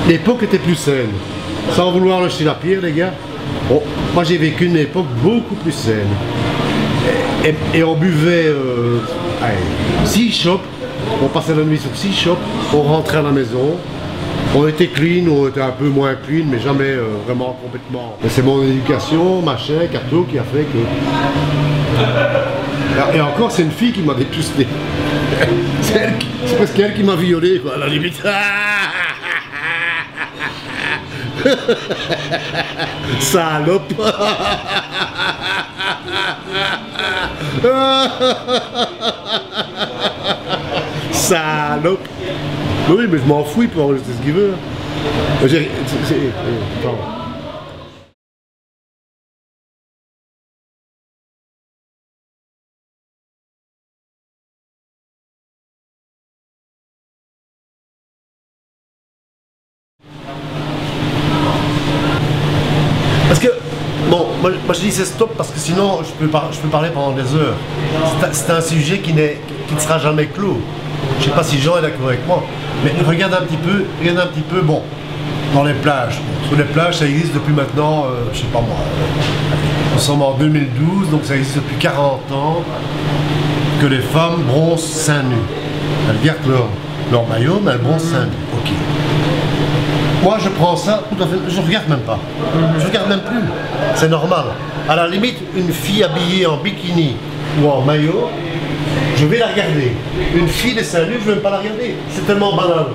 L'époque était plus saine. Sans vouloir le jeter la pierre, les gars. Bon, moi j'ai vécu une époque beaucoup plus saine. Et on buvait 6 chopes. On passait la nuit sur 6 chopes. On rentrait à la maison. On était clean, on était un peu moins clean, mais jamais vraiment complètement. Mais c'est mon éducation, machin, Cato, qui a fait que... Et encore, c'est une fille qui m'a dépucelé. C'est presque elle qui m'a violé, quoi, à la limite. Salope. Salope. Oui, mais je m'en fous, il peut enregistrer ce qu'il veut. Parce que, bon, moi je dis c'est stop parce que sinon je peux parler pendant des heures. C'est un sujet qui ne sera jamais clos. Je ne sais pas si Jean est d'accord avec moi, mais regarde un petit peu, bon, dans les plages. Sur les plages, ça existe depuis maintenant, je sais pas moi, nous sommes en 2012, donc ça existe depuis 40 ans, que les femmes bronzent seins nus. Elles gardent leur maillot, mais elles bronzent seins nus. Ok. Moi, je prends ça tout à fait, je regarde même pas. Je regarde même plus. C'est normal. À la limite, une fille habillée en bikini ou en maillot, je vais la regarder. Une fille de seins nus, je ne vais même pas la regarder. C'est tellement banal.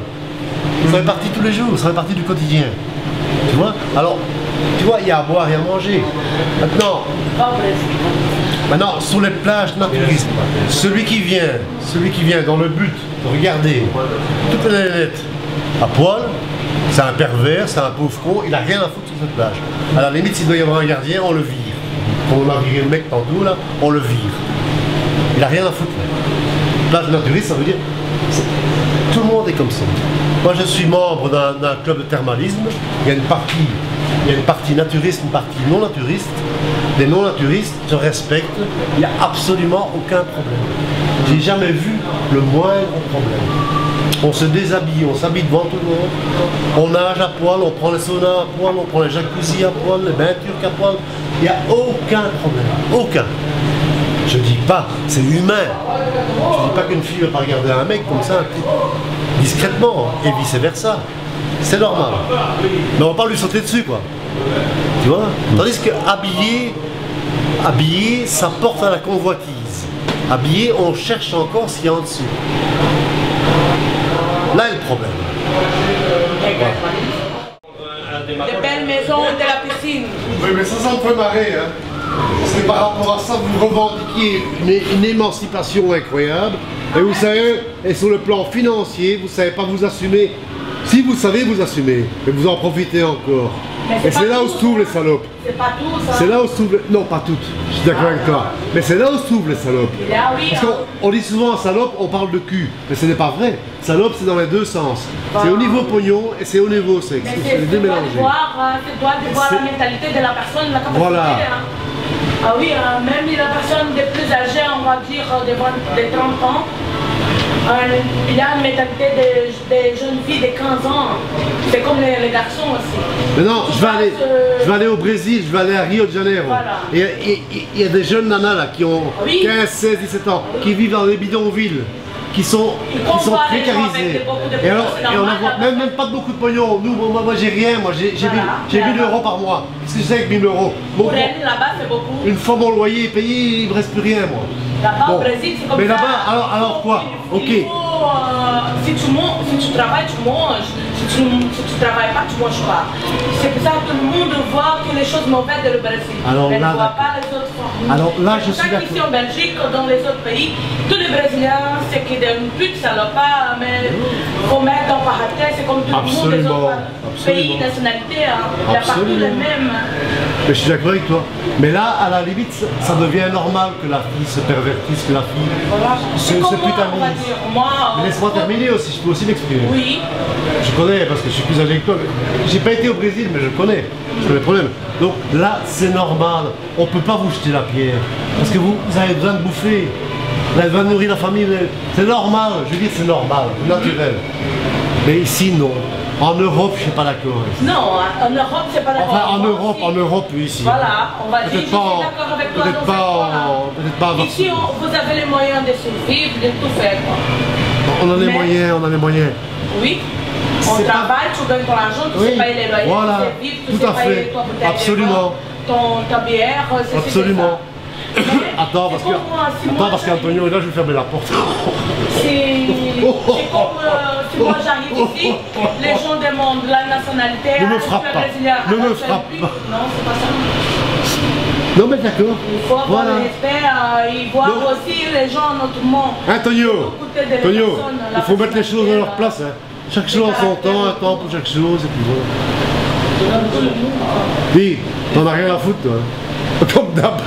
Ça fait partie tous les jours, ça fait partie du quotidien. Tu vois? Alors, tu vois, il y a à boire et à manger. Maintenant, sur les plages naturistes, celui qui vient dans le but de regarder toutes les nénettes à poil, c'est un pervers, c'est un pauvre con, il n'a rien à foutre sur cette plage. À la limite, s'il doit y avoir un gardien, on le vire. Quand on a viré le mec tantôt, là, on le vire. Il n'a rien à foutre. Plage naturiste, ça veut dire... Tout le monde est comme ça. Moi, je suis membre d'un club de thermalisme. Il y a une partie naturiste, une partie non naturiste. Les non naturistes se respectent. Il n'y a absolument aucun problème. J'ai jamais vu le moindre problème. On se déshabille, on s'habille devant tout le monde. On nage à poil, on prend les saunas à poil, on prend les jacuzzis à poil, les bains turcs à poil. Il n'y a aucun problème. Aucun. Je dis pas, c'est humain. Je dis pas qu'une fille ne va pas regarder un mec comme ça, discrètement, et vice versa. C'est normal. Mais on va pas lui sauter dessus, quoi. Tu vois? Tandis que habillé, ça porte à la convoitise. Habillé, on cherche encore ce qu'il y a en dessous. Là est le problème. Des belles maisons de la piscine. Oui, mais ça me fait marrer, hein. C'est par rapport à ça que vous revendiquez une émancipation incroyable. Et vous savez, et sur le plan financier, vous ne savez pas vous assumer. Si vous savez vous assumer, mais vous en profitez encore. Et c'est là où se trouvent les salopes. C'est pas tout ça. C'est là où se trouvent les... Non, pas toutes, je suis d'accord avec toi. Mais c'est là où se trouvent les salopes. Parce qu'on dit souvent salope, on parle de cul. Mais ce n'est pas vrai. Salope, c'est dans les deux sens. C'est au niveau pognon et c'est au niveau sexe. C'est les deux mélangés. Tu dois voir la mentalité de la personne, la capacité. Voilà. Ah oui, même la personne des plus âgées, on va dire de 30 ans, il y a une mentalité des jeunes filles de 15 ans. C'est comme les garçons aussi. Mais non, je vais aller au Brésil, je vais aller à Rio de Janeiro. Voilà. Et il y a des jeunes nanas là qui ont 15, 16, 17 ans, qui vivent dans des bidonvilles, qui sont précarisés. Et alors, on en voit même pas beaucoup de pognon. Nous, moi j'ai rien, moi j'ai 1000 euros par mois. Qu'est-ce que je sais avec 1000 euros? Pour elle, là-bas, c'est beaucoup. Une fois mon loyer est payé, il ne me reste plus rien, moi. Là-bas au Brésil, c'est comme ça. Mais là-bas, alors quoi? Ok. Si tu travailles, tu manges. Si tu ne travailles pas, tu ne manges pas. C'est pour ça que tout le monde voit que les choses mauvaises de le Brésil. Alors, mais là, ne voit pas les autres formes. Alors là, je suis d'accord. Ici en Belgique, dans les autres pays, tous les Brésiliens, c'est qu'ils une pute, ça ne pas, mais il faut mettre en parenthèse, c'est comme tout le monde des autres pays, nationalités, hein. Il n'y a pas tous les mêmes. Mais je suis d'accord avec toi. Mais là, à la limite, ça devient normal que la fille se pervertisse, que la fille se putanise. Laisse-moi terminer aussi, je peux aussi m'exprimer. Oui. Je connais, parce que je suis plus âgé que toi. J'ai pas été au Brésil, mais je connais le problème. Donc là, c'est normal. On ne peut pas vous jeter la pierre. Parce que vous avez besoin de bouffer. Elle va nourrir la famille, c'est normal, je veux dire c'est normal, c'est naturel. Mais ici non. En Europe, je ne suis pas d'accord. Non, en Europe, c'est pas d'accord. Enfin, en Europe, oui, ici. Voilà, on va dire, je suis d'accord avec toi. Peut-être pas ici, vous avez les moyens de survivre, de tout faire. Quoi. On a les moyens, on a les moyens. Oui. On travaille, tu gagnes ton argent, tu sais payer les loyers, voilà, tu sais vivre, tu tout sais à fait. payer toi peut-être absolument. Ta bière, c'est absolument. Attends, parce qu'Antonio est là, je vais fermer la porte. C'est comme si moi j'arrive ici, les gens demandent la nationalité. Ne me frappe pas. Ne me frappe pas. Non, c'est pas ça. Non mais d'accord. Il faut avoir le respect, et voir aussi les gens notamment. Antonio, il faut mettre les choses à leur place. Hein. Chaque chose en son temps, un temps pour chaque chose, et puis voilà. Dis, t'en as rien à foutre toi. Comme d'hab.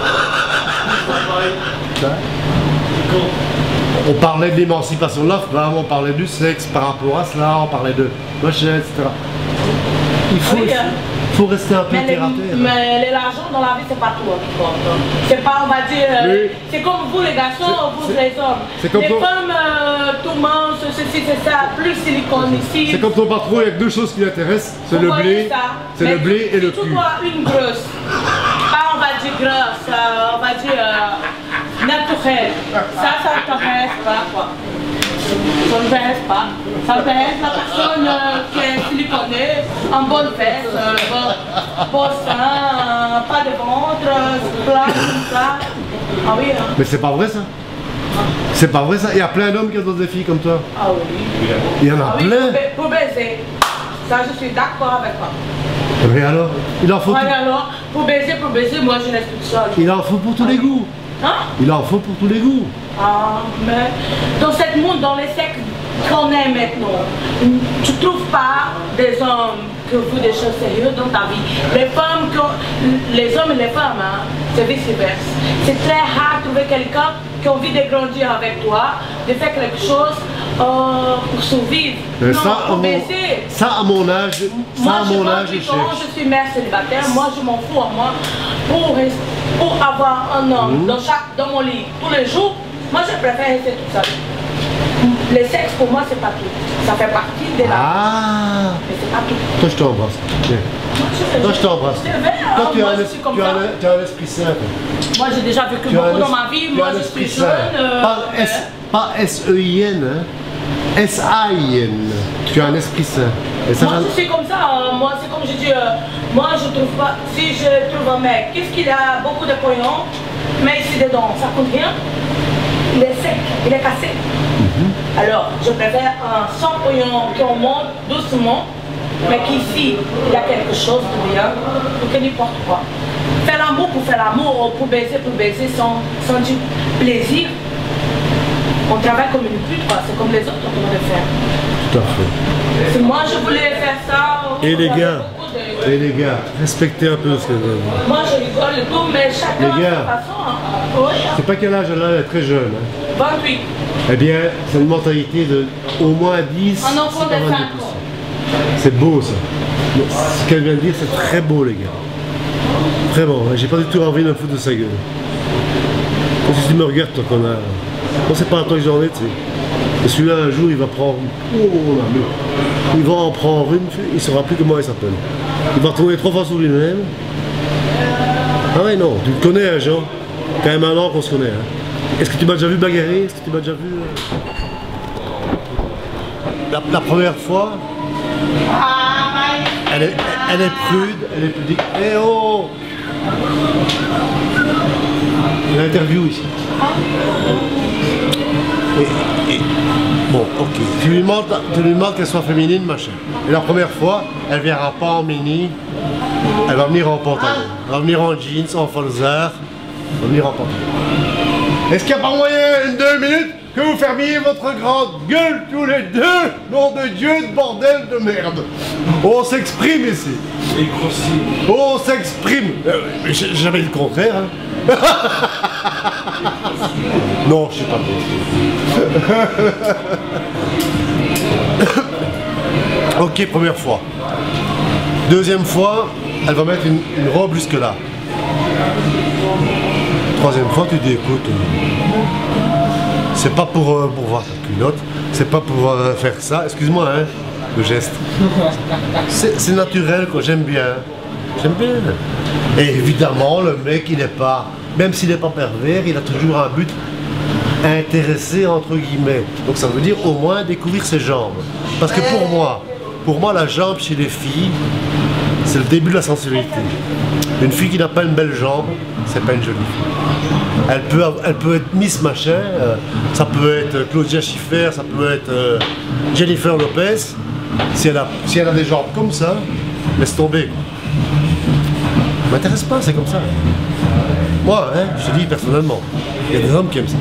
On parlait de l'émancipation de la femme, on parlait du sexe par rapport à cela, on parlait de machin, etc. Il faut rester un peu terre à terre. Mais l'argent dans la vie, c'est pas tout qui compte. C'est pas, on va dire, c'est comme vous les garçons, vous les hommes. Les femmes, tout mange, ceci, c'est ça, plus silicone ici. C'est comme ton patron, il y a que deux choses qui l'intéressent, c'est le blé, et le cul. Si tu vois une grosse, pas on va dire grosse, on va dire naturelle, ça t'intéresse pas quoi. Ça ne m'intéresse pas. Ça m'intéresse la personne qui est siliconée, en bonne fesse, beau sein, pas de ventre, plat, tout ça. Ah oui. Hein. Mais c'est pas vrai ça. C'est pas vrai ça. Il y a plein d'hommes qui ont des filles comme toi. Ah oui. Il y en a plein. Pour baiser. Ça, je suis d'accord avec toi. Mais alors, il en faut. Ouais, alors, pour baiser, moi je laisse toute seule. Il en faut pour tous les goûts. Hein? Il en faut pour tous les goûts. Ah, mais dans ce monde, dans les sexes qu'on est maintenant, tu ne trouves pas des hommes qui font des choses sérieuses dans ta vie. Les hommes et les femmes, hein, c'est vice-versa. C'est très rare de trouver quelqu'un qui a envie de grandir avec toi, de faire quelque chose pour survivre. Non, ça à mon âge, je suis mère célibataire, moi je m'en fous à moi. Pour avoir un homme dans mon lit tous les jours, moi je préfère rester toute seule. Le sexe pour moi c'est pas tout. Ça fait partie de la vie. Mais c'est pas tout. Toi je t'embrasse. Toi je t'embrasse. Toi tu as un esprit sain. Moi j'ai déjà vécu beaucoup dans ma vie, moi je suis jeune. Pas S-E-I-N, hein. S-A-I-N. Tu as un esprit sain. Moi je suis comme ça, moi c'est comme je dis, moi je trouve pas, si je trouve un mec, qu'est-ce qu'il a beaucoup de pognon, mais ici dedans ça coûte rien, il est sec, il est cassé. Alors je préfère un sans pognon qui monte doucement, mais qu'ici il y a quelque chose de bien, pour que n'importe quoi. Faire l'amour pour faire l'amour, pour baiser sans du plaisir. On travaille comme une pute, c'est comme les autres qu'on devrait faire. Tout à fait. Si moi je voulais faire ça... Et les gars, respectez un peu ce que vous avez. Moi je rigole et tout, mais chacun a sa façon. Hein. C'est pas quel âge elle est très jeune. Hein. 28. Eh bien, c'est une mentalité de au moins 10. Un enfant de 5 ans. C'est beau ça. Ce qu'elle vient de dire, c'est très beau les gars. Vraiment, j'ai pas du tout envie de me foutre de sa gueule. Parce que tu me regardes toi connard. Moi c'est pas à toi que j'en ai, tu sais. Et celui-là un jour il va prendre... il va en prendre une, il saura plus comment il s'appelle. Il va retourner 3 fois sur lui-même. Ah ouais non, tu le connais hein, Jean. Quand même un an qu'on se connaît. Hein. Est-ce que tu m'as déjà vu bagarrer? Est-ce que tu m'as déjà vu... La première fois, elle est prude, elle est pudique. Eh oh! L'interview ici. Bon, ok. Tu lui demandes qu'elle soit féminine, machin. Et la première fois, elle viendra pas en mini, elle va venir en pantalon. Elle va venir en jeans, en falzar, elle va venir en pantalon. Est-ce qu'il n'y a pas moyen, une 2 minutes, que vous fermiez votre grande gueule tous les deux? Nom de Dieu, de bordel de merde. On s'exprime ici. On s'exprime. Mais j'ai jamais dit le contraire. Hein. Non, je suis pas bon. Ok, première fois. Deuxième fois, elle va mettre une robe jusque là. Troisième fois, tu dis écoute, C'est pas pour voir ta culotte, c'est pas pour faire ça. Excuse-moi, hein, le geste. C'est naturel, quoi, j'aime bien. J'aime bien. Et évidemment, le mec, il n'est pas, même s'il n'est pas pervers, il a toujours un but intéressé, entre guillemets. Donc ça veut dire au moins découvrir ses jambes. Parce que pour moi, la jambe chez les filles, c'est le début de la sensualité. Une fille qui n'a pas une belle jambe, c'est pas une jolie fille. Elle peut être Miss Machin, ça peut être Claudia Schiffer, ça peut être Jennifer Lopez. Si elle a des jambes comme ça, laisse tomber, quoi. Ça m'intéresse pas, c'est comme ça. Moi, hein, je te dis personnellement, il y a des hommes qui aiment ça.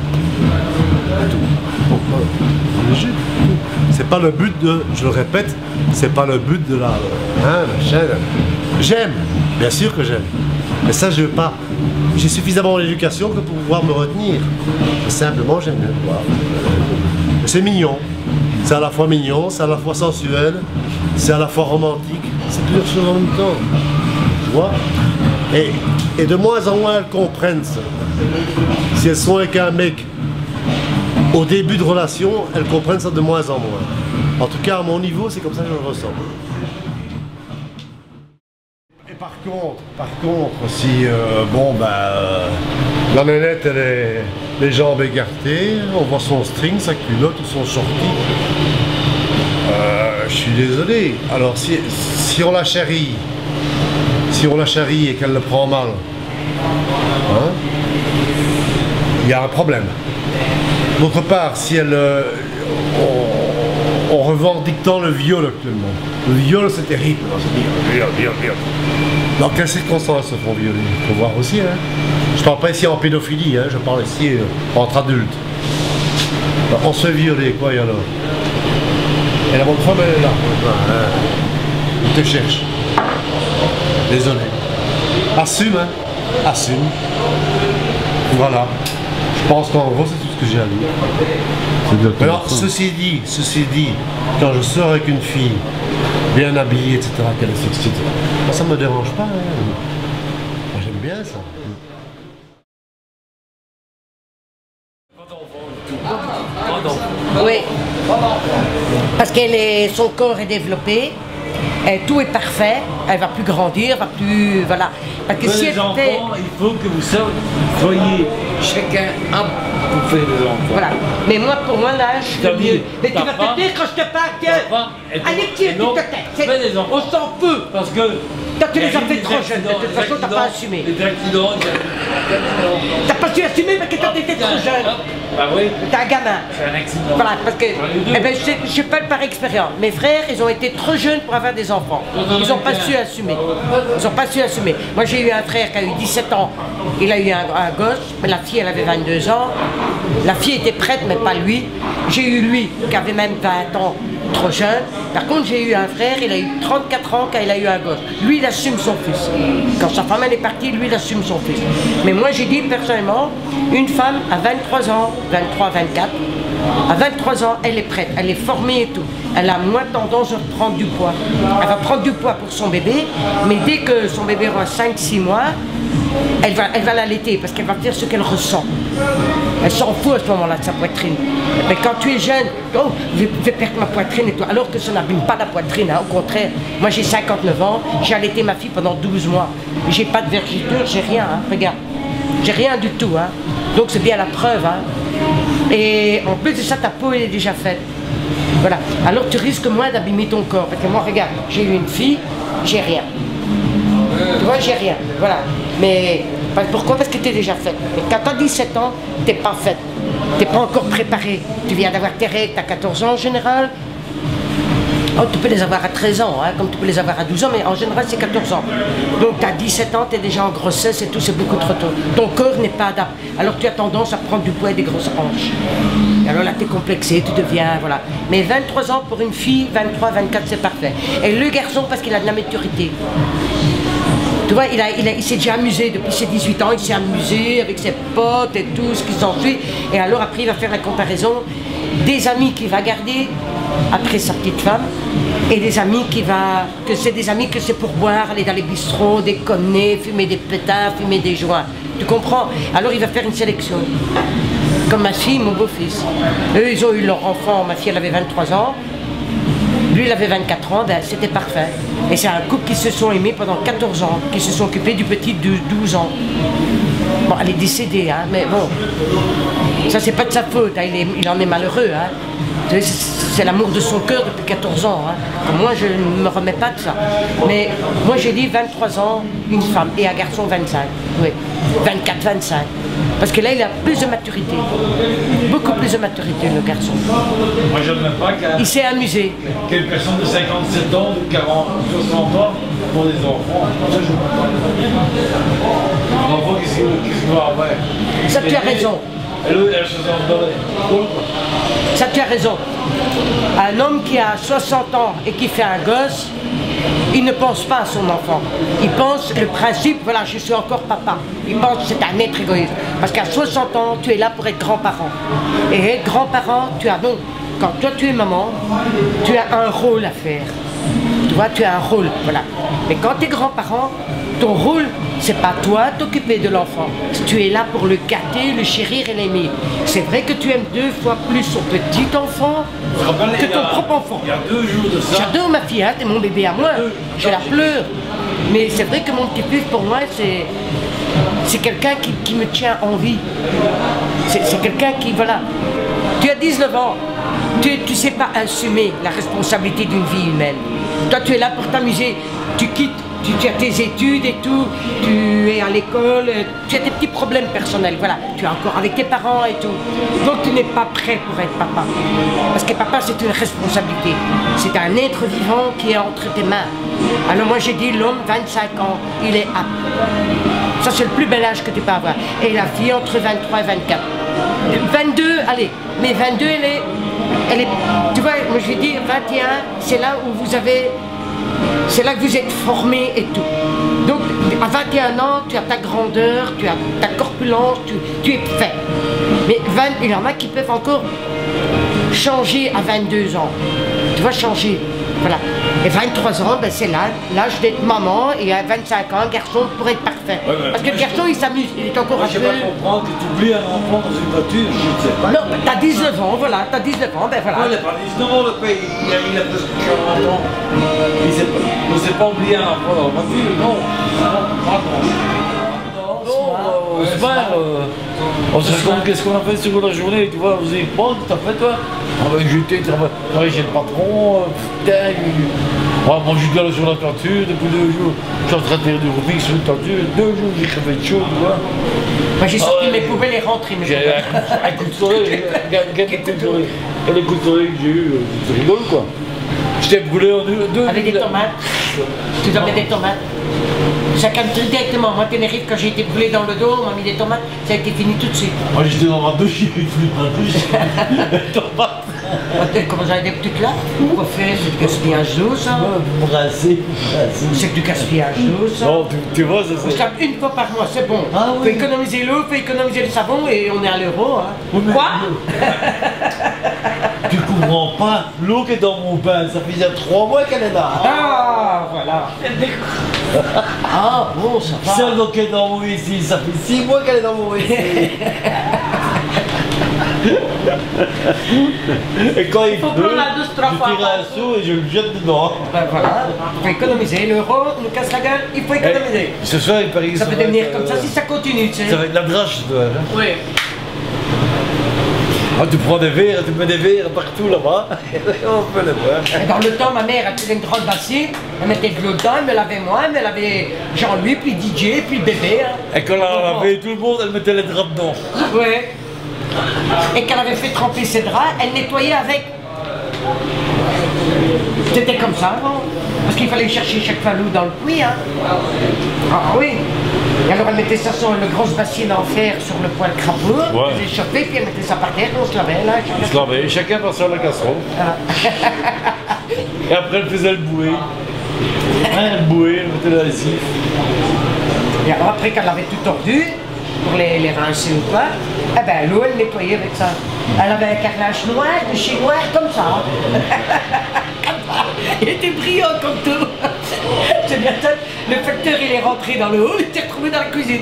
C'est pas le but de, je le répète, c'est pas le but de la... Hein, machin. J'aime, bien sûr que j'aime. Mais ça, je veux pas. J'ai suffisamment d'éducation que pour pouvoir me retenir. Simplement, j'aime bien. Voilà. C'est mignon. C'est à la fois mignon, c'est à la fois sensuel, c'est à la fois romantique. C'est plusieurs choses en même temps. Tu vois? Et de moins en moins, elles comprennent ça. Si elles sont avec un mec au début de relation, elles comprennent ça de moins en moins. En tout cas, à mon niveau, c'est comme ça que je le ressens. Et par contre, si, la nénette, elle est les jambes écartées, on voit son string, sa culotte ou son shorty. Je suis désolé. Alors, si on la charrie, et qu'elle le prend mal, hein, il y a un problème. D'autre part, si elle... on revendique tant le viol actuellement. Le viol, c'est terrible. Viol. Dans quelles circonstances se font violer? Il faut voir aussi. Hein. Je parle pas ici en pédophilie, hein, je parle ici entre adultes. Alors, on se fait violer, quoi, et alors? Et la bonne femme, elle est là. Il te cherche. Désolé. Assume, hein. Assume. Voilà. Je pense qu'en gros, c'est tout ce que j'ai à dire. Alors, ceci dit, quand je sors avec une fille, bien habillée, etc., qu'elle est sexy, ça me dérange pas. Hein. Moi, j'aime bien ça. Oui. Parce que son corps est développé. Et tout est parfait, elle va plus grandir, va plus... Voilà. Parce que si les enfants, il faut que vous soyez chacun un pour faire des enfants. Voilà. Mais moi, pour moi, là, je suis mieux. Mais tu vas te taire quand je te parle. Allez, tiens, tu te tais. On s'en fout. Parce que... Toi, tu les as fait trop jeunes. De toute façon, t'as pas assumé. Les accidents, t'as pas su assumer parce que toi, t'étais trop jeune. Ah oui. T'es un gamin. C'est un accident. Voilà, parce que... Eh ben, je parle par expérience. Mes frères, ils ont été trop jeunes pour avoir des enfants. Ils n'ont pas su assumer. Ils n'ont pas su assumer. Moi, j'ai eu un frère qui a eu 17 ans. Il a eu un gosse. Mais la fille, elle avait 22 ans. La fille était prête, mais pas lui. J'ai eu lui, qui avait même 20 ans, trop jeune. Par contre, j'ai eu un frère, il a eu 34 ans quand il a eu un gosse. Lui, il assume son fils. Quand sa femme, elle est partie, lui, il assume son fils. Mais moi, j'ai dit, personnellement, une femme à 23 ans, 23, 24, à 23 ans, elle est prête, elle est formée et tout. Elle a moins tendance à prendre du poids. Elle va prendre du poids pour son bébé, mais dès que son bébé aura 5-6 mois, elle va l'allaiter parce qu'elle va faire ce qu'elle ressent. Elle s'en fout à ce moment-là de sa poitrine. Mais quand tu es jeune, oh, je vais perdre ma poitrine et tout. Alors que ça n'abîme pas la poitrine, hein. Au contraire. Moi j'ai 59 ans, j'ai allaité ma fille pendant 12 mois. J'ai pas de vergeture, j'ai rien, hein. Regarde. J'ai rien du tout, hein. Donc c'est bien la preuve, hein. Et en plus de ça, ta peau elle est déjà faite. Voilà. Alors tu risques moins d'abîmer ton corps. Parce que moi, regarde, j'ai eu une fille, j'ai rien. Tu vois, j'ai rien. Voilà. Mais pourquoi? Parce que tu es déjà faite. Mais quand tu as 17 ans, tu n'es pas faite. Tu n'es pas encore préparée. Tu viens d'avoir tes règles, tu as 14 ans en général. Oh, tu peux les avoir à 13 ans, hein, comme tu peux les avoir à 12 ans, mais en général c'est 14 ans. Donc tu as 17 ans, tu es déjà en grossesse et tout, c'est beaucoup trop tôt. Ton corps n'est pas adapté. Alors tu as tendance à prendre du poids et des grosses hanches. Et alors là tu es complexé, tu deviens, voilà. Mais 23 ans pour une fille, 23, 24 c'est parfait. Et le garçon parce qu'il a de la maturité. Tu vois, il s'est déjà amusé depuis ses 18 ans, il s'est amusé avec ses potes et tout ce qui s'ensuit. Et alors après il va faire la comparaison des amis qu'il va garder après sa petite femme et des amis que c'est pour boire, aller dans les bistrots, déconner, fumer des pétards, fumer des joints. Tu comprends? Alors il va faire une sélection. Comme ma fille, mon beau-fils. Eux, ils ont eu leur enfant, ma fille, elle avait 23 ans. Lui, il avait 24 ans, ben, c'était parfait. Et c'est un couple qui se sont aimés pendant 14 ans, qui se sont occupés du petit de 12 ans. Bon, elle est décédée, hein, mais bon, ça c'est pas de sa faute, hein, il en est malheureux. Hein. C'est l'amour de son cœur depuis 14 ans. Hein. Moi, je ne me remets pas de ça. Mais moi, j'ai dit 23 ans, une femme, et un garçon 25. Oui, 24, 25. Parce que là, il a plus de maturité. Beaucoup plus de maturité, le garçon. Moi, je n'aime pas il s'est amusé. Quelle personne de 57 ans, de 40, 60 ans, pour des enfants. Ça, je n'aime pas. L'enfant, qu'est-ce qu'il va avoir? Ça, tu as raison. Ça, tu as raison. Un homme qui a 60 ans et qui fait un gosse, il ne pense pas à son enfant. Il pense le principe, voilà, je suis encore papa. Il pense que c'est un être égoïste. Parce qu'à 60 ans, tu es là pour être grand-parent. Et être grand-parent, tu as donc, quand toi tu es maman, tu as un rôle à faire. Tu vois, tu as un rôle, voilà. Mais quand tu es grand-parent, ton rôle, c'est pas toi t'occuper de l'enfant. Tu es là pour le gâter, le chérir et l'aimer. C'est vrai que tu aimes 2 fois plus son petit enfant que ton propre enfant. Il y a 2 jours de ça. J'adore ma fille, hein, c'est mon bébé à moi. Je la pleure. Mais c'est vrai que mon petit-fils, pour moi, c'est quelqu'un qui me tient en vie. C'est quelqu'un qui, voilà. Tu as 19 ans. Tu sais pas assumer la responsabilité d'une vie humaine. Toi, tu es là pour t'amuser. Tu quittes. Tu as tes études et tout, tu es à l'école, tu as tes petits problèmes personnels, voilà. Tu es encore avec tes parents et tout. Donc tu n'es pas prêt pour être papa. Parce que papa, c'est une responsabilité. C'est un être vivant qui est entre tes mains. Alors moi j'ai dit, l'homme, 25 ans, il est apte. Ça c'est le plus bel âge que tu peux avoir. Et la fille entre 23 et 24. 22, allez, mais 22, elle est, tu vois, moi je vais dire 21, c'est là où vous avez... C'est là que vous êtes formés et tout. Donc, à 21 ans, tu as ta grandeur, tu as ta corpulence, tu es fait. Mais il y en a qui peuvent encore changer à 22 ans. Tu vas changer. Voilà. Et 23 ans, ben c'est l'âge d'être maman, et à 25 ans, un garçon pourrait être parfait. Ouais, parce que le garçon, il s'amuse, il est encore un peu... Je ne sais pas comprendre que tu oublies un enfant dans une voiture, je ne sais pas. Non, t'as 19 ans, voilà, t'as 19 ans, ben voilà. Non, il n'a pas 19 ans, le pays, il a presque 40 ans. Il ne sait pas oublier un enfant dans la voiture, non. On se raconte qu'est-ce qu'on a fait sur la journée, tu vois, vous avez pas, t'as fait toi? J'étais travaillé chez le patron, putain, moi je suis sur la toiture depuis 2 jours, je suis en train de faire du rouping sur la toiture, 2 jours j'ai crevé de chaud, tu vois. Moi j'ai sorti mes poubelles et rentré. J'ai un coup de soleil, et les coups de soleil que j'ai eu, c'est rigolo quoi. Je t'ai brûlé en 2. Avec des tomates. Tu dois mettre des tomates. Chacun directement. Moi, Tenerife, quand j'ai été brûlé dans le dos, on m'a mis des tomates, ça a été fini tout de suite. Moi, j'étais dans ma douche, j'ai eu des tomates. Comment j'avais des petites là? Pourquoi faire? C'est du gaspillage d'eau, ça? Brasser. C'est du gaspillage d'eau, ça? Non, tu vois, ça c'est... On se tape une fois par mois, c'est bon. Ah, oui. Faut économiser l'eau, faut économiser le savon, et on est à l'euro, hein. Oui, mais... Quoi? Tu comprends pas, l'eau qui est dans mon bain, ça fait déjà 3 mois qu'elle est là. Ah, voilà. Ah, bon, ça va. Celle qui est dans mon WC, ça fait 6 mois qu'elle est dans mon WC. Et quand il pleut, je tire un seau et je le jette dedans. Ben voilà, il faut économiser. L'euro nous casse la gueule, il faut économiser. Ce soir, il paraît que ça peut devenir comme ça si ça continue, tu sais. Ça va être la drache, ce soir. Hein. Oui. Ah, tu prends des verres, tu mets des verres partout là-bas, on peut le voir. Et dans le temps, ma mère, elle faisait une grande bassine, elle mettait de l'eau dedans, elle me lavait moi, elle me lavait Jean-Louis, puis DJ, puis le bébé. Hein. Et quand elle lavait tout le monde, elle mettait les draps dedans. Ouais. Et quand elle avait fait tremper ses draps, elle nettoyait avec. C'était comme ça avant. Parce qu'il fallait chercher chaque fois l'eau dans le puits. Hein. Ah oui. Et alors elle mettait ça sur une grosse bassine en fer sur le poêle crapaud, ouais. Elle chauffait, puis elle mettait ça par terre, on se lavait là. On se lavait, chacun passait à la casserole. Et après elle faisait le bouet. Elle bouait, elle mettait la lessive. Et alors après qu'elle avait tout tordu, pour les rincer ou quoi, eh ben l'eau elle nettoyait avec ça. Elle avait un carrelage noir, de chez noir, comme ça. Il était brillant comme tout. C'est bien ça. Le facteur il est rentré dans le hall, il s'est retrouvé dans la cuisine.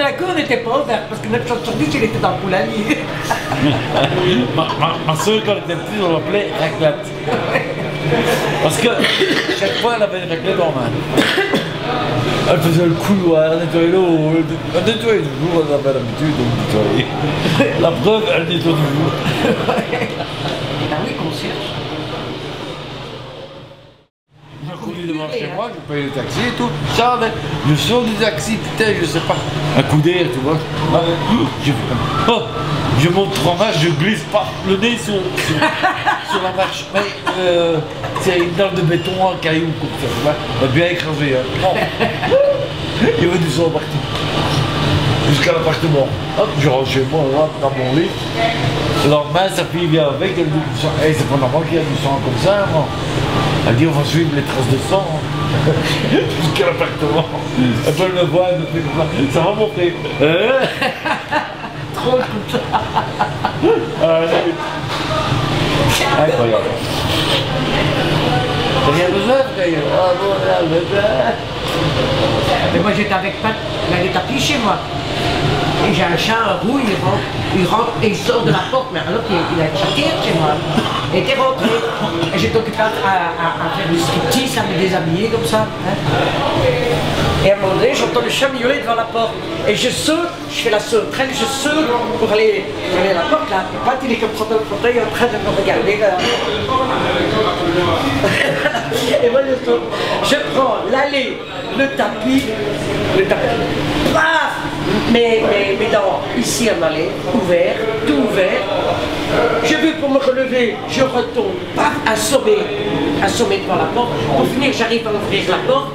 la cour n'était pas ouverte parce que 9 chances sur 10, il était dans le poulailler. Ma soeur, quand elle était petite, on l'appelait raclette. Parce que chaque fois, elle avait une raclette en main. Elle faisait le couloir, elle nettoyait l'eau, elle nettoyait toujours, elle avait l'habitude de nettoyer. La preuve, elle nettoie toujours. Ah oui, concierge. Je conduis devant chez moi, je paye le taxi et tout. Ça, je sors du taxi, putain, je sais pas, un coup d'air, tu vois. Je monte en marche, je glisse pas le nez sur la marche. Mais c'est une dalle de béton, un caillou comme ça, tu vois. Elle a bien écrasé. Hein. Oh. Il y avait du sang partout. Jusqu'à l'appartement. Hop, je rentre chez moi, là, dans mon lit. Le lendemain, sa fille vient avec, elle dit hey, c'est pas normal qu'il y ait du sang comme ça, non. Elle dit on va suivre les traces de sang jusqu'à l'appartement. Elle peut le voir, elle me fait comme ça. Ça va monter. Trop tout ça. Incroyable. T'as rien besoin, frère? Ah bon, là, Mais moi j'étais avec Pat, il avait tapis chez moi. Et j'ai un chat, un roux, il rentre et il sort de la porte, mais alors qu'il a une chatière chez moi. Il était rentré. Et j'étais occupé à faire du striptease, à me déshabiller comme ça. Hein. Et à un moment donné, j'entends le chat miauler devant la porte. Et je saute, je fais la sauterelle, je saute pour aller à la porte là. Et Pat, il est comme ça dans le fauteuil en train de me regarder. Là. Et moi je saute, je prends l'allée, le tapis, paf! Mes dents, ici en allée, ouvert, tout ouvert. Je veux pour me relever, je retombe, paf, assommé devant la porte. Pour finir, j'arrive à ouvrir la porte.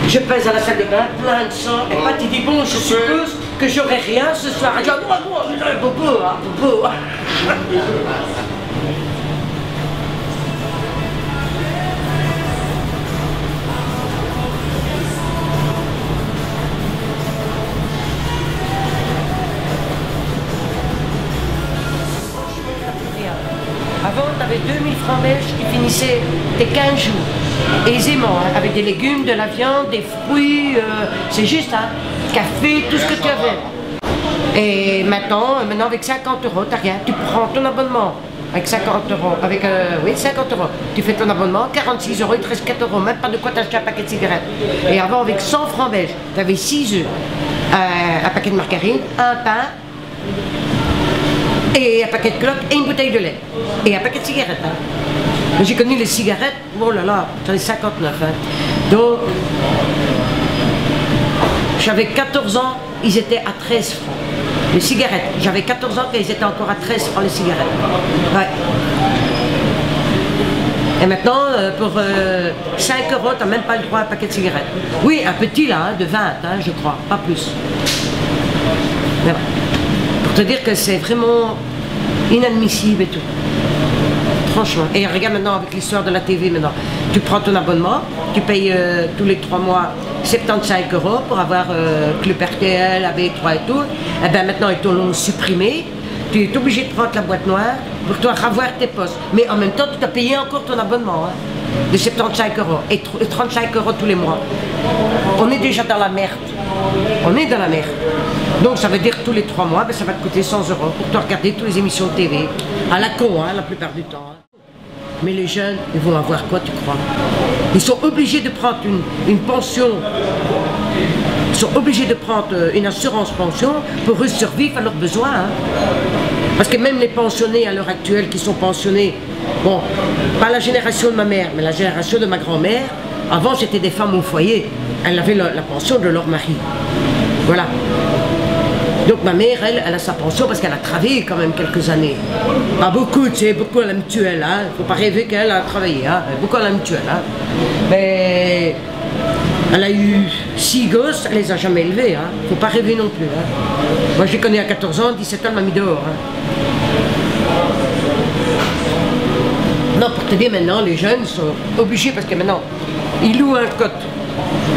Je pèse à la salle de bain, plein de sang. Et Pat, il dit bon, je suppose que j'aurai rien ce soir. Je dis non, bobo, hein, bobo. Avant, tu avais 2000 francs belges qui finissaient tes 15 jours, aisément, hein, avec des légumes, de la viande, des fruits, c'est juste, hein, café, tout ce que tu avais. Et maintenant avec 50 euros, tu n'as rien, tu prends ton abonnement avec 50 euros, oui, 50 euros, tu fais ton abonnement, 46 euros, il te reste 4 euros, même pas de quoi t'acheter un paquet de cigarettes. Et avant, avec 100 francs belges, tu avais 6 œufs, un paquet de margarine, un pain, et un paquet de clopes et une bouteille de lait. Et un paquet de cigarettes. Hein. J'ai connu les cigarettes, oh là là, j'en ai 59. Hein. Donc, j'avais 14 ans, ils étaient à 13 francs. Les cigarettes, j'avais 14 ans et ils étaient encore à 13 francs les cigarettes. Ouais. Et maintenant, pour 5 euros, tu n'as même pas le droit à un paquet de cigarettes. Oui, un petit là, hein, de 20, hein, je crois, pas plus. Mais bon. Pour te dire que c'est vraiment inadmissible et tout. Franchement. Et regarde maintenant avec l'histoire de la TV maintenant. Tu prends ton abonnement, tu payes tous les 3 mois 75 euros pour avoir Club RTL, AB3 et tout. Et bien maintenant ils t'ont supprimé. Tu es obligé de prendre la boîte noire pour toi revoir tes postes. Mais en même temps, tu as payé encore ton abonnement hein, de 75 euros et 35 euros tous les mois. On est déjà dans la merde. On est dans la merde. Donc ça veut dire que tous les 3 mois, ben, ça va te coûter 100 euros pour te regarder toutes les émissions de TV. À la con, hein, la plupart du temps. Hein. Mais les jeunes, ils vont avoir quoi, tu crois? Ils sont obligés de prendre une pension. Ils sont obligés de prendre une assurance pension pour eux survivre à leurs besoins. Hein. Parce que même les pensionnés à l'heure actuelle qui sont pensionnés, bon, pas la génération de ma mère, mais la génération de ma grand-mère, avant c'était des femmes au foyer. Elles avaient la pension de leur mari. Voilà. Donc ma mère, elle a sa pension parce qu'elle a travaillé quand même quelques années. Pas beaucoup, tu sais, beaucoup à la mutuelle, hein. Faut pas rêver qu'elle a travaillé, hein. Beaucoup à la mutuelle, hein. Mais elle a eu 6 gosses, elle les a jamais élevés, hein. Faut pas rêver non plus, hein. Moi je les connais à 14 ans, 17 ans, elle m'a mis dehors, hein. Non, pour te dire maintenant, les jeunes sont obligés parce que maintenant, ils louent un cote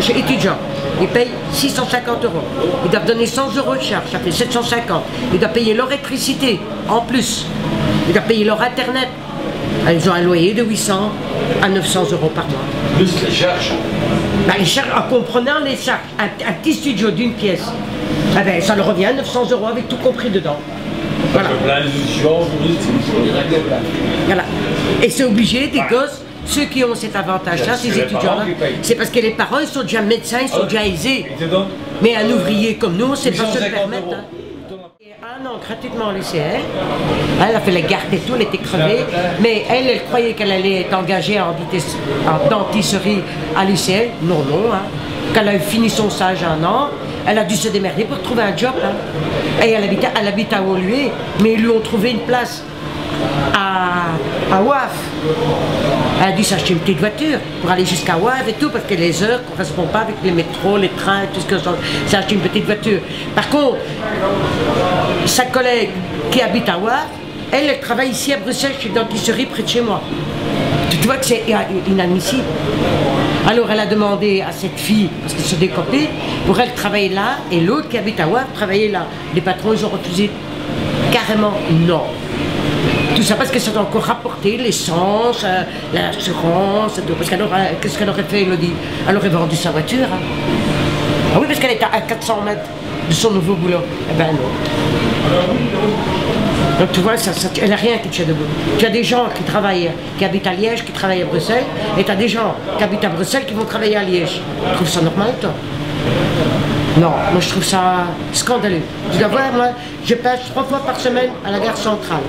chez étudiant. Ils payent 650 euros. Ils doivent donner 100 euros de charge, ça fait 750. Ils doivent payer leur électricité en plus. Ils doivent payer leur internet. Ils ont un loyer de 800 à 900 euros par mois. Plus les charges. Ben, les charges, en comprenant les charges, un petit studio d'une pièce, Ah ben, ça leur revient 900 € avec tout compris dedans. Voilà. Voilà. Et c'est obligé, des gosses, ceux qui ont cet avantage-là, ces étudiants-là, c'est parce que les parents, ils sont déjà médecins, ils sont déjà aisés. Mais un ouvrier comme nous, c'est pas se le permettre. Hein. Un an gratuitement au lycée. Elle a fait la garde et tout, elle était crevée. Mais elle croyait qu'elle allait être engagée en dentisserie à lycée. Non, non. Hein. Quand elle a fini son stage 1 an, elle a dû se démerder pour trouver un job. Hein. Et elle habite à Woluwe, mais ils lui ont trouvé une place à Waf. Elle a dû s'acheter une petite voiture pour aller jusqu'à Waf et tout, parce que les heures ne correspondent pas avec les métros, les trains et tout ce que ça. C'est acheté une petite voiture. Par contre, sa collègue qui habite à Waf, elle travaille ici à Bruxelles, chez une dentisserie près de chez moi. Tu vois que c'est inadmissible. Alors elle a demandé à cette fille, parce qu'ils sont des copines, pour elle travailler là, et l'autre qui habite à Waf travailler là. Les patrons, ils ont refusé carrément non. Tout ça parce que ça doit encore rapporter l'essence, l'assurance, parce qu'alors, qu'est-ce qu'elle aurait fait, Elodie? Elle aurait vendu sa voiture. Hein. Ah oui, parce qu'elle était à 400 mètres de son nouveau boulot. Eh ben non. Donc tu vois, elle n'a rien qui tient debout. Tu as des gens qui travaillent, qui habitent à Liège, qui travaillent à Bruxelles, et tu as des gens qui habitent à Bruxelles qui vont travailler à Liège. Tu trouves ça normal, toi? Non, moi je trouve ça scandaleux. Tu dois voir, moi, je passe 3 fois par semaine à la gare centrale.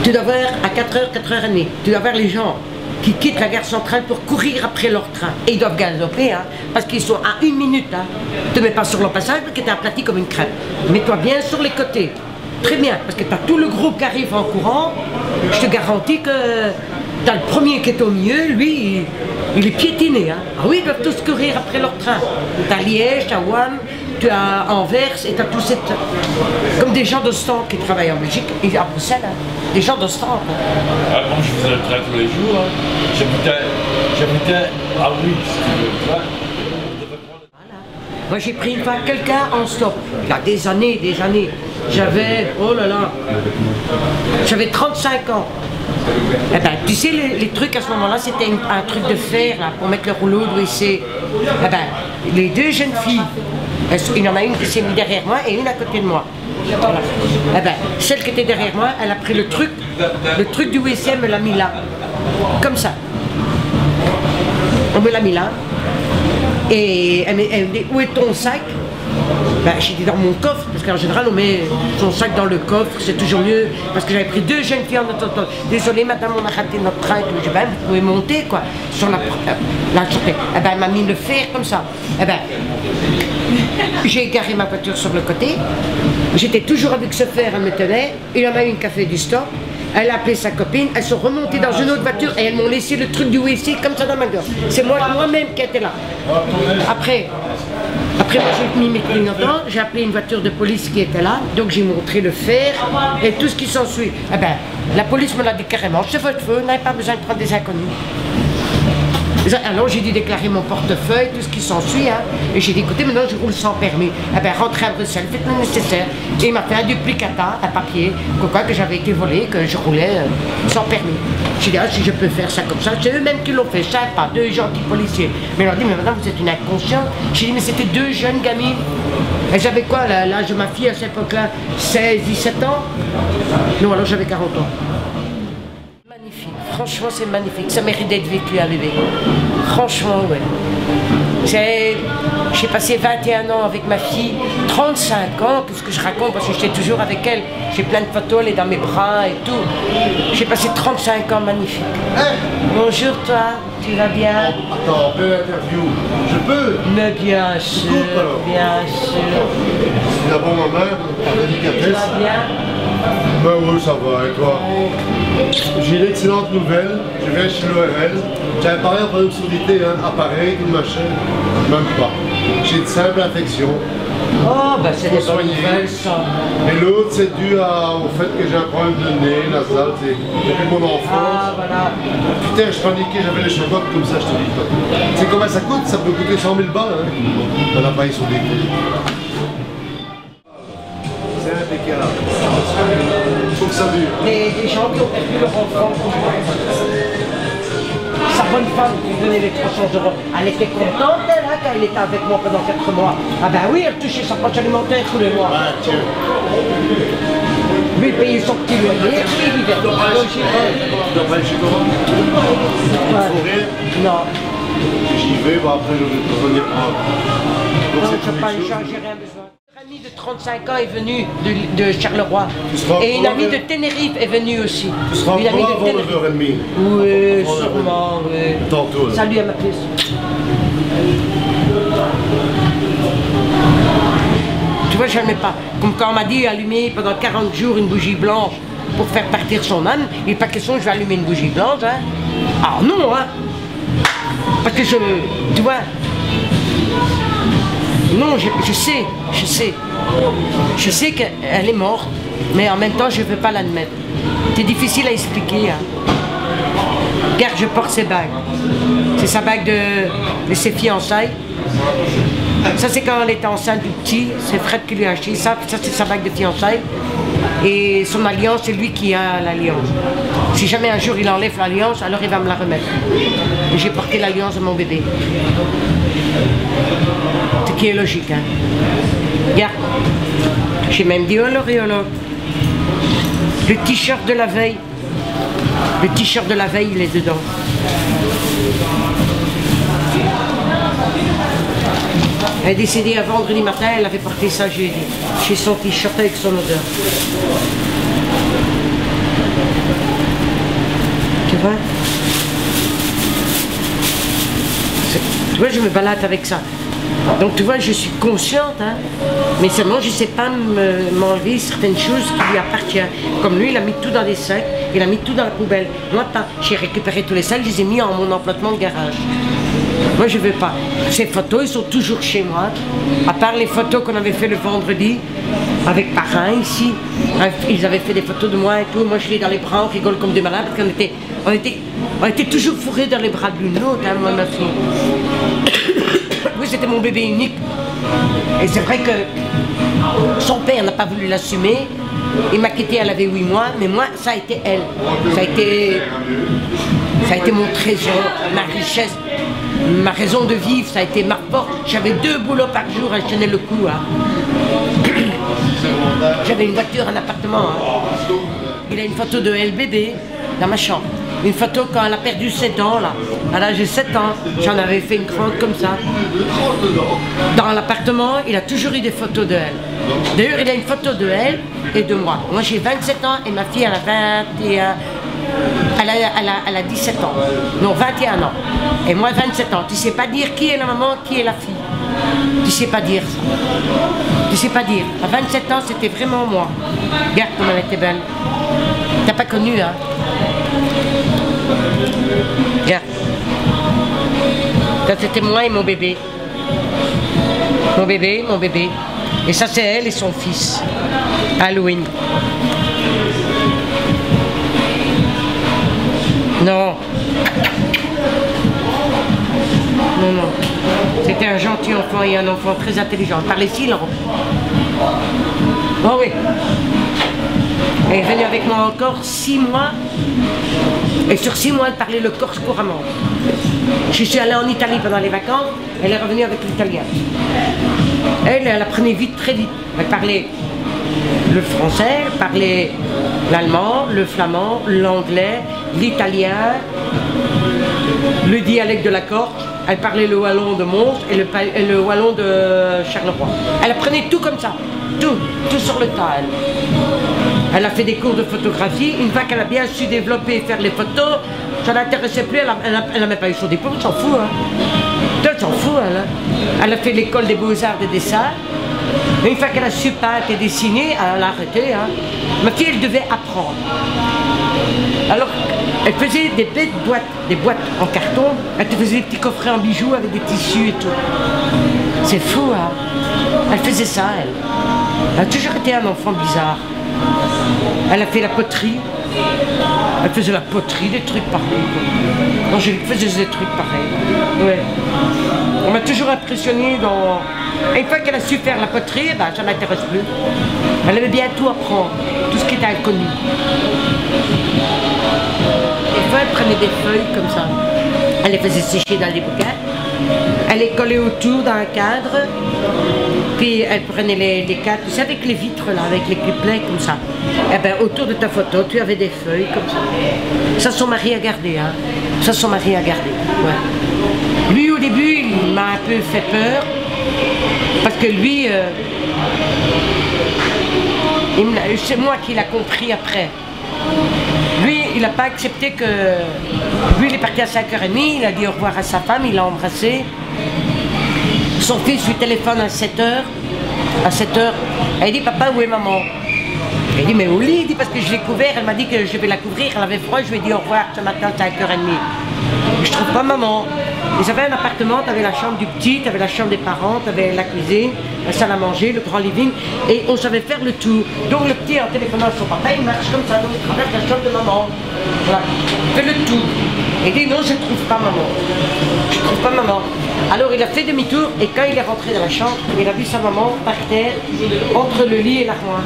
Tu dois voir à 4h, 4h30, tu dois voir les gens qui quittent la gare centrale pour courir après leur train. Et ils doivent galoper, hein, parce qu'ils sont à 1 minute. Hein. Ne te mets pas sur le passage parce que tu es aplati comme une crêpe. Mets-toi bien sur les côtés. Très bien, parce que tu as tout le groupe qui arrive en courant. Je te garantis que tu as le premier qui est au milieu, lui, il est piétiné. Hein. Ah oui, ils doivent tous courir après leur train. Tu as Liège, tu as Wam, tu as Anvers, et tu as tous cette... Comme des gens d'Ostende qui travaillent en Belgique, et à Bruxelles, hein. Des gens d'Ostende. Ah, moi je faisais le train tous les jours. Hein. J'habitais à Rue, si tu veux. Voilà. Moi j'ai pris une fois quelqu'un en stop, il y a des années, j'avais, oh là là, j'avais 35 ans. Eh ben, tu sais, les trucs à ce moment-là, c'était un truc de fer là, pour mettre le rouleau de WC. Eh ben, les 2 jeunes filles, il y en a une qui s'est mise derrière moi et une à côté de moi. Voilà. Eh ben, celle qui était derrière moi, elle a pris le truc du WC, elle me l'a mis là, comme ça. On me l'a mis là. Et elle me dit, où est ton sac? Ben, j'ai dit dans mon coffre, parce qu'en général on met son sac dans le coffre, c'est toujours mieux, parce que j'avais pris 2 jeunes filles en attendant. Désolé madame, on a raté notre train. Je dis, ben, vous pouvez monter quoi, sur la journée. Eh ben, elle m'a mis le fer comme ça. Eh ben, j'ai garé ma voiture sur le côté, j'étais toujours avec ce fer, elle me tenait, il y en a une qui a fait du stop. Elle a appelé sa copine, elles sont remontées dans une autre voiture et elles m'ont laissé le truc du WC comme ça dans ma gorge. C'est moi-même qui étais là. Après moi j'ai mis mes clignotants, j'ai appelé une voiture de police qui était là, donc j'ai montré le fer et tout ce qui s'ensuit. Eh ben, la police me l'a dit carrément, c'est votre feu, vous n'avez pas besoin de prendre des inconnus. Alors j'ai dû déclarer mon portefeuille, tout ce qui s'ensuit, hein, et j'ai dit écoutez maintenant je roule sans permis. Eh bien rentrez à Bruxelles, faites le nécessaire. Et il m'a fait un duplicata, un papier, que j'avais été volé, que je roulais sans permis. J'ai dit ah, si je peux faire ça comme ça, c'est eux-mêmes qui l'ont fait, ça pas 2 gentils policiers. Mais ils m'ont dit mais madame vous êtes une inconsciente. J'ai dit mais c'était 2 jeunes gamines. Et j'avais quoi l'âge de ma fille à cette époque-là, 16, 17 ans. Non alors j'avais 40 ans. Franchement, c'est magnifique. Ça mérite d'être vécu à bébé. Franchement, ouais. J'ai passé 21 ans avec ma fille, 35 ans, qu'est-ce que je raconte, parce que j'étais toujours avec elle. J'ai plein de photos, elle est dans mes bras et tout. J'ai passé 35 ans magnifiques. Bonjour toi, tu vas bien? Attends, on peut l'interview. Je peux? Mais bien sûr, bien sûr. C'est d'abord ma mère, Tu vas bien? Ben oui, ça va, et toi? J'ai une excellente nouvelle, je viens chez l'ORL. J'avais parlé en production d'été, hein, appareil, tout machin. Même pas. J'ai une simple infection. Oh, bah c'est des bonnes nouvelles, ça. Et l'autre, c'est dû au fait que j'ai un problème de nez, nasal, depuis mon enfance. Ah, voilà. Putain, je paniquais, j'avais les chocottes comme ça, je te dis pas. Tu sais combien ça coûte? Ça peut coûter 100 000 balles, hein, un appareil sur d'été. C'est impeccable. Il faut que ça dure. Des gens qui ont perdu leur enfant, sa bonne femme qui lui donnait les 300 €, elle était contente, elle, hein, quand il était avec moi pendant 4 mois. Ah ben oui, elle touchait sa poche alimentaire tous les mois. Ah, tiens. Lui, il payait son petit loyer, lui, il vivait. Tu dois pas aller chez toi? Non. J'y vais, bon après je vais revenir prendre. Donc Non, c'est je n'ai tous pas les jours. j'ai rien besoin. Un ami de 35 ans est venu de Charleroi. Tu seras Et une encore amie là, de Tenerife est venue aussi. Tu seras Une amie encore de avant Tenerife. 9h30. Oui, Avant 9h30. sûrement, oui. Tantôt. Là. Salut à ma puce. Tu vois, je n'aimais pas. Comme quand on m'a dit allumer pendant 40 jours une bougie blanche pour faire partir son âme, il n'est pas question que je vais allumer une bougie blanche. Hein. Ah non, hein. Parce que tu vois, non, je sais qu'elle est morte, mais en même temps, je ne veux pas l'admettre. C'est difficile à expliquer. Hein. Regarde, je porte ses bagues. C'est sa bague de ses fiançailles. Ça, c'est quand elle était enceinte du petit. C'est Fred qui lui a acheté ça. Ça, c'est sa bague de fiançailles. Et son alliance, c'est lui qui a l'alliance. Si jamais un jour il enlève l'alliance, alors il va me la remettre. Et j'ai porté l'alliance de mon bébé. Ce qui est logique, hein. Regarde. J'ai même dit, oh l'auréologue. Le t-shirt de la veille. Le t-shirt de la veille, il est dedans. Elle est décédée un vendredi matin, elle avait porté ça jeudi. Chez son t-shirt avec son odeur. Tu vois? Tu vois, je me balade avec ça. Donc tu vois, je suis consciente, hein, mais seulement je ne sais pas m'enlever certaines choses qui lui appartiennent. Comme lui, il a mis tout dans des sacs, il a mis tout dans la poubelle. Moi, pas. J'ai récupéré tous les sacs, je les ai mis en mon emplacement de garage. Moi, je ne veux pas. Ces photos, ils sont toujours chez moi. À part les photos qu'on avait fait le vendredi, avec parrain ici. Ils avaient fait des photos de moi et tout. Moi, je l'ai dans les bras, on rigole comme des malades, parce qu'on était toujours fourrés dans les bras de l'une l'autre, hein, moi et ma fille. Oui, c'était mon bébé unique. Et c'est vrai que son père n'a pas voulu l'assumer. Il m'a quitté, elle avait 8 mois, mais moi, ça a été elle. Ça a été mon trésor, ma richesse, ma raison de vivre, ça a été ma porte. J'avais 2 boulots par jour, je tenais le coup. Hein. J'avais une voiture, un appartement. Hein. Il a une photo de elle bébé dans ma chambre. Une photo quand elle a perdu 7 ans, là. À l'âge de 7 ans, j'en avais fait une grande comme ça. Dans l'appartement, il a toujours eu des photos de elle. D'ailleurs, il a une photo de elle et de moi. Moi, j'ai 27 ans et ma fille, elle a 21... Elle a 17 ans. Non, 21 ans. Et moi, 27 ans. Tu sais pas dire qui est la maman, qui est la fille. Tu sais pas dire ça. Tu sais pas dire. À 27 ans, c'était vraiment moi. Regarde comme elle était belle. T'as pas connu, hein? Regarde. Ça, c'était moi et mon bébé. Mon bébé. Et ça, c'est elle et son fils. Halloween. Non. Non. C'était un gentil enfant et un enfant très intelligent. Il parlait 6 langues. Oh oui. Elle est venue avec moi encore 6 mois. Et sur 6 mois, elle parlait le corse couramment. Je suis allée en Italie pendant les vacances. Elle est revenue avec l'italien. Elle apprenait vite, très vite. Elle parlait le français, elle parlait l'allemand, le flamand, l'anglais, l'italien, le dialecte de la Corse. Elle parlait le wallon de Mons et le wallon de Charleroi. Elle apprenait tout comme ça, tout sur le tas. Elle a fait des cours de photographie. Une fois qu'elle a bien su développer et faire les photos, ça ne l'intéressait plus. Elle n'a même pas eu son diplôme, elle s'en fout. Hein. Elle s'en fout, elle. Hein. Elle a fait l'école des beaux-arts de dessin. Et une fois qu'elle a su peindre et dessiner, elle a arrêté. Hein. Ma fille, elle devait apprendre. Alors, elle faisait des bêtes boîtes, des boîtes en carton. Elle te faisait des petits coffrets en bijoux avec des tissus et tout. C'est fou, hein. Elle faisait ça, elle. Elle a toujours été un enfant bizarre. Elle a fait la poterie. Elle faisait la poterie, des trucs pareils. Angélique faisait des trucs pareils. Ouais. On m'a toujours impressionné dans... Et une fois qu'elle a su faire la poterie, ben, ça ne m'intéresse plus. Elle aimait bien tout apprendre, tout ce qui était inconnu. Des fois, elle prenait des feuilles comme ça. Elle les faisait sécher dans des bouquins. Elle est collée autour dans un cadre, puis elle prenait les cadres, tu sais, avec les vitres là, avec les couplets comme ça. Et ben autour de ta photo, tu avais des feuilles comme ça. Ça, son mari a gardé, hein. Ça, son mari a gardé. Ouais. Lui, au début, il m'a un peu fait peur, parce que lui, c'est moi qui l'a compris après. Lui, il n'a pas accepté que... Lui, il est parti à 5h30, il a dit au revoir à sa femme, il l'a embrassé. Son fils lui téléphone à 7h. À 7h, elle dit, papa, où est maman? Il dit, mais au lit, il dit, parce que je l'ai couvert, elle m'a dit que je vais la couvrir, elle avait froid, je lui ai dit au revoir ce matin à 5h30. Je trouve pas maman. Ils avaient un appartement, tu avais la chambre du petit, tu avais la chambre des parents, tu avais la cuisine, la salle à manger, le grand living, et on savait faire le tour. Donc le petit, en téléphonant à son papa, il marche comme ça, donc il traverse la chambre de maman. Voilà, il fait le tour. Il dit non, je ne trouve pas maman. Je ne trouve pas maman. Alors il a fait demi-tour, et quand il est rentré dans la chambre, il a vu sa maman par terre, entre le lit et l'armoire.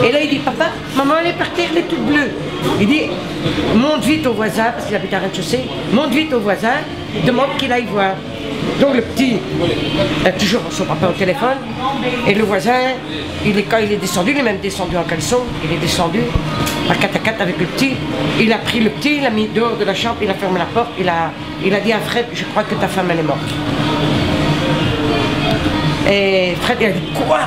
Et là il dit, papa, maman elle est par terre, elle est toute bleue. Il dit, monte vite au voisin, parce qu'il habite à rez-de-chaussée, monte vite au voisin, demande qu'il aille voir. Donc le petit a toujours son papa au téléphone, et le voisin, quand il est descendu, il est même descendu en caleçon, il est descendu à 4x4 avec le petit, il a pris le petit, il l'a mis dehors de la chambre, il a fermé la porte, il a dit à Fred, je crois que ta femme elle est morte. Et Fred il a dit, quoi?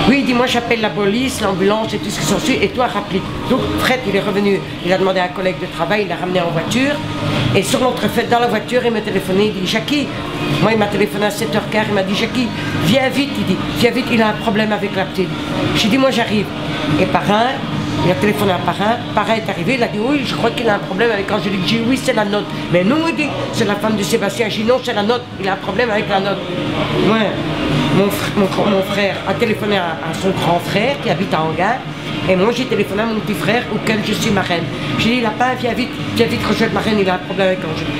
Oui, il dit, moi j'appelle la police, l'ambulance et tout ce qui s'ensuit, et toi rappelez. Donc Fred, il est revenu, il a demandé à un collègue de travail, il l'a ramené en voiture, et sur l'entrefaite, dans la voiture, il m'a téléphoné, il dit, Jackie, moi il m'a téléphoné à 7h15, il m'a dit, Jackie, viens vite, il dit, viens vite, il a un problème avec la petite. J'ai dit, moi j'arrive. Et Parrain, il a téléphoné à Parrain est arrivé, il a dit, oui, je crois qu'il a un problème avec Angélique. J'ai dit, oui, c'est la note. Mais non, il dit, c'est la femme de Sébastien. J'ai dit, non, c'est la note, il a un problème avec la note. Ouais. Mon frère a téléphoné à son grand frère qui habite à Anguin, et moi j'ai téléphoné à mon petit frère auquel je suis marraine. J'ai dit, lapin, viens vite rejoindre marraine, il a un problème avec Angélique.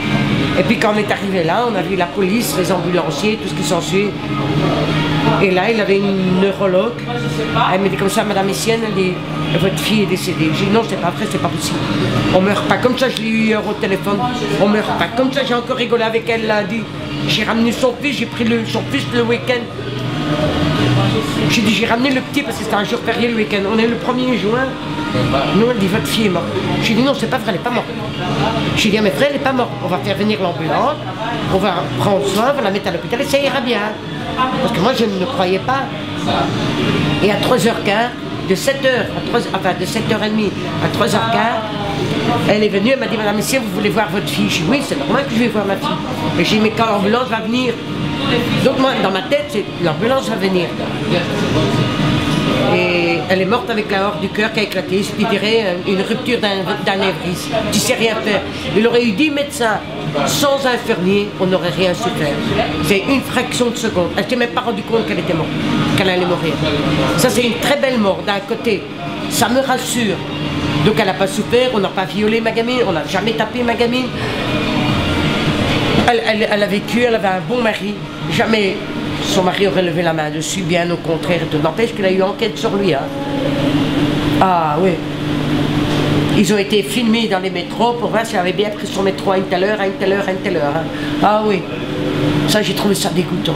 Et puis quand on est arrivé là, on a vu la police, les ambulanciers, tout ce qui s'ensuit. Et là, il avait une neurologue. Elle me dit comme ça, Madame Essienne, elle dit, votre fille est décédée. J'ai dit, non, c'est pas vrai, c'est pas possible. On meurt pas comme ça, je l'ai eu hier au téléphone. On meurt pas comme ça, j'ai encore rigolé avec elle, elle a dit. J'ai ramené son fils, j'ai pris son fils le week-end. J'ai dit, j'ai ramené le petit parce que c'était un jour férié le week-end. On est le 1er juin. Non, elle dit, votre fille est morte. J'ai dit, non, c'est pas vrai, elle n'est pas morte. J'ai dit, mais frère, elle n'est pas morte. On va faire venir l'ambulance, on va prendre soin, on va la mettre à l'hôpital et ça ira bien. Parce que moi, je ne croyais pas. Et à 3h15, de 7h, de 7h30 à 3h15, elle est venue, elle m'a dit, Madame Messier, vous voulez voir votre fille? J'ai dit, oui, c'est normal que je vais voir ma fille. Et j'ai dit, mais quand l'ambulance va venir? Donc moi, dans ma tête, c'est l'ambulance va venir. Et elle est morte avec la horde du cœur qui a éclaté, ce qui dirait une rupture d'anévrisme. Tu sais rien faire. Il aurait eu 10 médecins, sans infirmier, on n'aurait rien su faire. C'est une fraction de seconde. Elle ne s'est même pas rendue compte qu'elle était morte, qu'elle allait mourir. Ça, c'est une très belle mort. D'un côté, ça me rassure. Donc elle n'a pas souffert, on n'a pas violé ma gamine, on n'a jamais tapé ma gamine. Elle a vécu, elle avait un bon mari. Jamais son mari aurait levé la main dessus, bien au contraire. N'empêche qu'il a eu enquête sur lui. Hein. Ah oui. Ils ont été filmés dans les métros pour voir s'il avait bien pris son métro à une telle heure, à une telle heure, à une telle heure. Hein. Ah oui. Ça, j'ai trouvé ça dégoûtant.